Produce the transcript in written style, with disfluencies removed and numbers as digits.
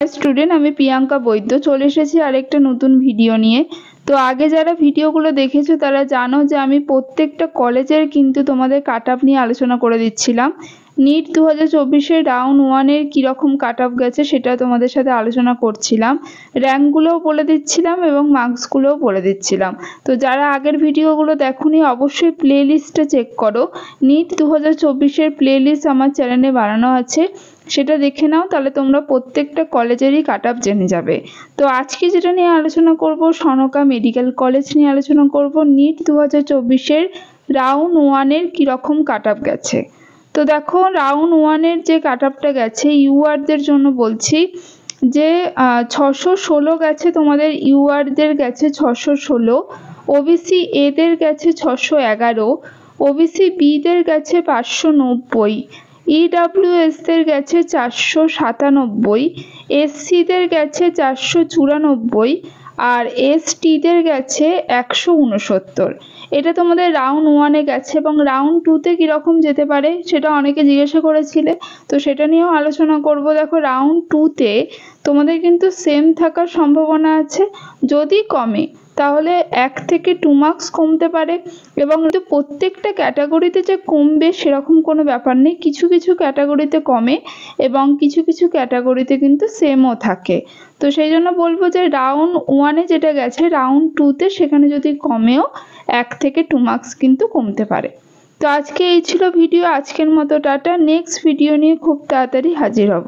Student, আমি প্রিয়াঙ্কা বৈদ্য চলে এসেছি আরেকটা নতুন ভিডিও নিয়ে। তো আগে যারা ভিডিওগুলো দেখেছো তারা জানো যে আমি প্রত্যেকটা কলেজের কিন্তু তোমাদের কাট অফ নিয়ে আলোচনা করে দিচ্ছিলাম। নিট 2024-এর রাউন্ড 1-এর কীরকম কাট অফ গেছে সেটা তোমাদের সাথে আলোচনা করছিলাম, র্যাঙ্কগুলোও বলে দিচ্ছিলাম এবং মার্কসগুলোও বলে দিচ্ছিলাম। তো যারা আগের ভিডিওগুলো দেখোনি অবশ্যই প্লে লিস্টে চেক করো। নিট 2024-এর প্লে লিস্ট আমার চ্যানেলে বানানো আছে, সেটা দেখে নাও, তাহলে তোমরা প্রত্যেকটা কলেজেরই কাট অফ জেনে যাবে। তো আজকে যেটা নিয়ে আলোচনা করব, সনকা মেডিকেল কলেজ নিয়ে আলোচনা করব। নিট 2024-এর রাউন্ড 1-এর কীরকম কাট অফ গেছে। তো দেখো, রাউন্ড 1-এর যে কাট অফটা গেছে ইউআরদের জন্য বলছি যে 616 গেছে তোমাদের, ইউআরদের গেছে 616, ওবিসি এদের গেছে 611, ওবিসি বিদের গেছে 590, ইডাব্লিউএসদের গেছে 497, এসসিদের গেছে 494 আর এসটিদের গেছে 169। এটা তোমাদের রাউন্ড 1-এ গেছে। এবং রাউন্ড 2-তে কীরকম যেতে পারে সেটা অনেকে জিজ্ঞাসা করেছিলে, তো সেটা নিয়েও আলোচনা করব। দেখো, রাউন্ড 2-তে তোমাদের কিন্তু সেম থাকার সম্ভাবনা আছে, যদি কমে তাহলে 1 থেকে 2 মার্কস কমতে পারে। এবং প্রত্যেকটা ক্যাটাগরিতে যে কমবে সেরকম কোনো ব্যাপার নেই, কিছু কিছু ক্যাটাগরিতে কমে এবং কিছু কিছু ক্যাটাগরিতে কিন্তু সেমও থাকে। তো সেই জন্য বলবো যে রাউন্ড 1-এ যেটা গেছে রাউন্ড 2-তে সেখানে যদি কমেও 1 থেকে 2 মার্কস কিন্তু কমতে পারে। তো আজকে এই ছিল ভিডিও, আজকের মতো টাটা। নেক্সট ভিডিও নিয়ে খুব তাড়াতাড়ি হাজির হব।